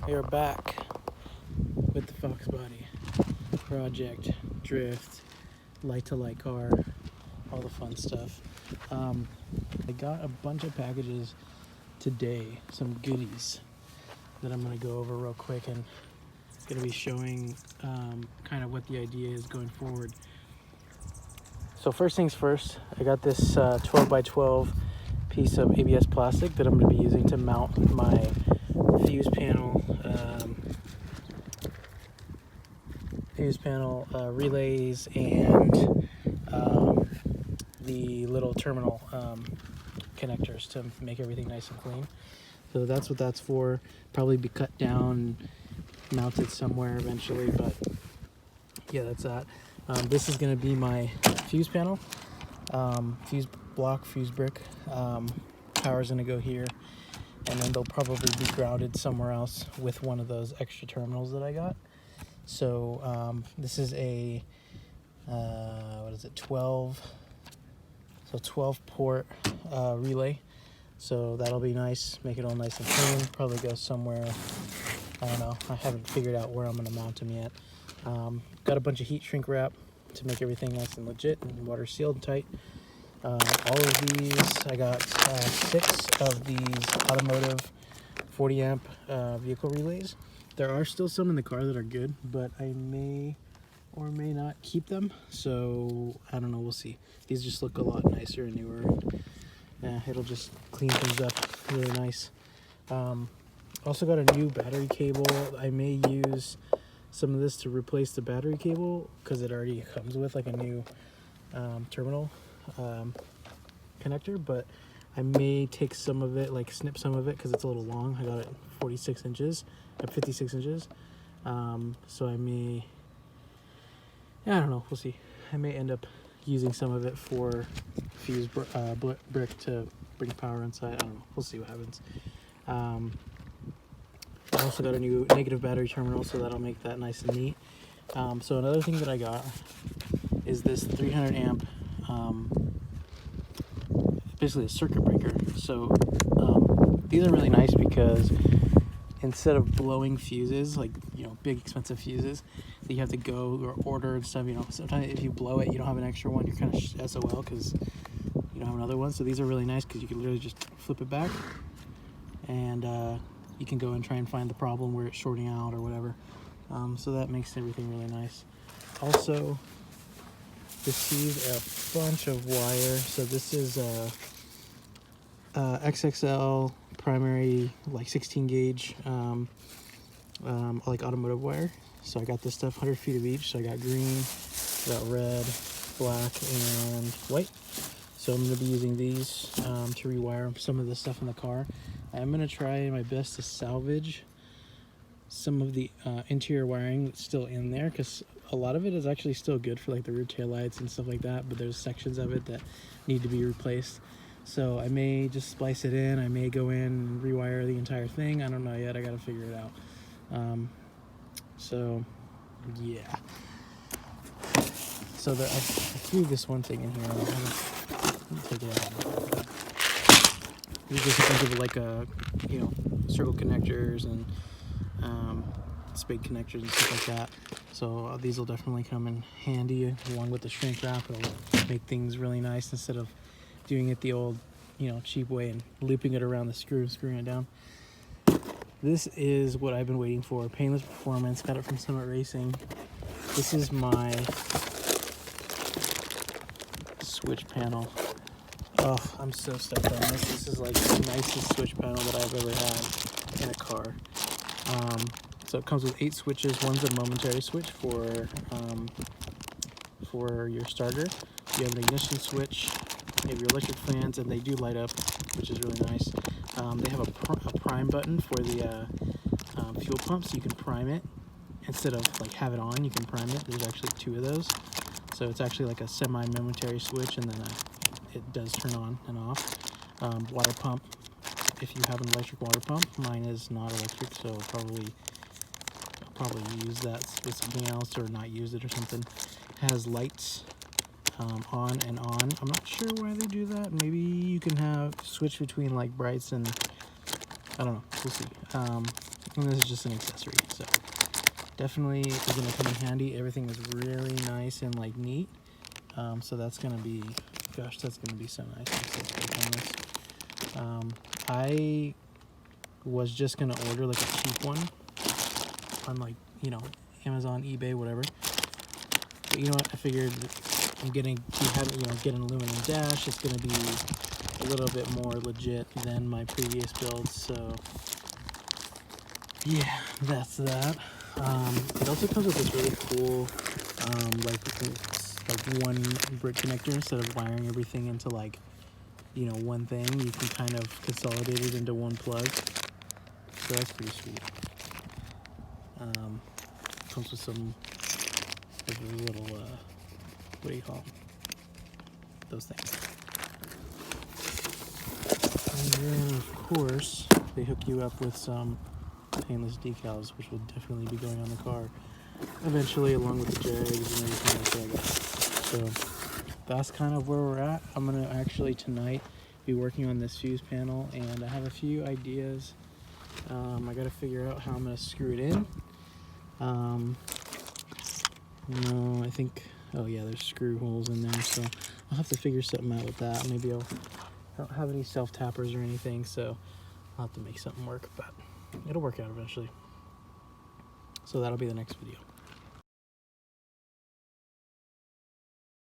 We are back with the Fox Body project, drift, light-to-light car, all the fun stuff. I got a bunch of packages today, some goodies that I'm going to go over real quick, and going to be showing kind of what the idea is going forward. So first things first, I got this 12 by 12 piece of ABS plastic that I'm going to be using to mount my fuse panel, relays, and the little terminal connectors to make everything nice and clean. So that's what that's for. Probably be cut down, mounted somewhere eventually, but yeah, that's that. This is going to be my fuse panel, fuse block, fuse brick. Power's going to go here, and then they'll probably be grounded somewhere else with one of those extra terminals that I got. So this is a 12 port relay, so that'll be nice, make it all nice and clean. Probably go somewhere, I don't know, I haven't figured out where I'm going to mount them yet. Got a bunch of heat shrink wrap to make everything nice and legit and water sealed and tight. All of these, I got 6 of these automotive 40 amp vehicle relays. There are still some in the car that are good, but I may or may not keep them, so I don't know, we'll see. These just look a lot nicer and newer, and yeah, it'll just clean things up really nice. Also got a new battery cable. I may use some of this to replace the battery cable because it already comes with like a new terminal connector, but I may take some of it, like snip some of it, because it's a little long. I got it 56 inches, 56 inches. So I may, I don't know, we'll see. I may end up using some of it for fuse brick to bring power inside. I don't know, we'll see what happens. I also got a new negative battery terminal, so that'll make that nice and neat. So another thing that I got is this 300 amp, basically a circuit breaker. So these are really nice because instead of blowing fuses, like, you know, big expensive fuses that you have to go or order and stuff, you know, sometimes if you blow it, you don't have an extra one, you're kind of SOL because you don't have another one. So these are really nice because you can literally just flip it back, and you can go and try and find the problem where it's shorting out or whatever. So that makes everything really nice. Also received a bunch of wire. So this is XXL primary, like 16 gauge, like automotive wire. So I got this stuff, 100 feet of each. So I got green, I got red, black, and white. So I'm going to be using these to rewire some of the stuff in the car. I'm going to try my best to salvage some of the interior wiring that's still in there, because a lot of it is actually still good for like the rear tail lights and stuff like that, but there's sections of it that need to be replaced. So I may just splice it in, I may go in and rewire the entire thing. I don't know yet, I gotta figure it out. So yeah, so I threw this one thing in here. Let me take it out. You just think of it like a, you know, circle connectors and spade connectors and stuff like that. So these will definitely come in handy along with the shrink wrap. It'll make things really nice instead of doing it the old, you know, cheap way and looping it around the screw, screwing it down. This is what I've been waiting for. Painless Performance. Got it from Summit Racing. This is my switch panel. Oh, I'm so stoked on this. This is like the nicest switch panel that I've ever had in a car. So it comes with 8 switches. One's a momentary switch for your starter. You have an ignition switch. You have your electric fans, and they do light up, which is really nice. They have a prime button for the fuel pump, so you can prime it. Instead of like have it on, you can prime it. There's actually 2 of those. So it's actually like a semi-momentary switch, and then it does turn on and off. Water pump, if you have an electric water pump. Mine is not electric, so I'll probably use that with something else or not use it or something. It has lights on and on. I'm not sure why they do that. Maybe you can have switch between like brights and I don't know, we'll see. And this is just an accessory, so definitely is gonna come in handy. Everything is really nice and like neat. So that's gonna be, gosh, that's gonna be so nice. I'm so stoked on this. I was just gonna order like a cheap one on like, you know, Amazon, eBay, whatever. But you know what? I figured I'm getting get an aluminum dash. It's gonna be a little bit more legit than my previous builds. So yeah, that's that. It also comes with this really cool like one brick connector. Instead of wiring everything into like, you know, one thing, you can kind of consolidate it into one plug. So that's pretty sweet. Comes with some little what do you call them? Those things. And then of course they hook you up with some painless decals, which will definitely be going on the car eventually, along with the Jags and everything like that. So that's kind of where we're at. I'm gonna actually tonight be working on this fuse panel, and I have a few ideas. I gotta figure out how I'm gonna screw it in. No, I think, oh yeah, there's screw holes in there, so I'll have to figure something out with that. Maybe I don't have any self-tappers or anything, so I'll have to make something work, but it'll work out eventually. So that'll be the next video.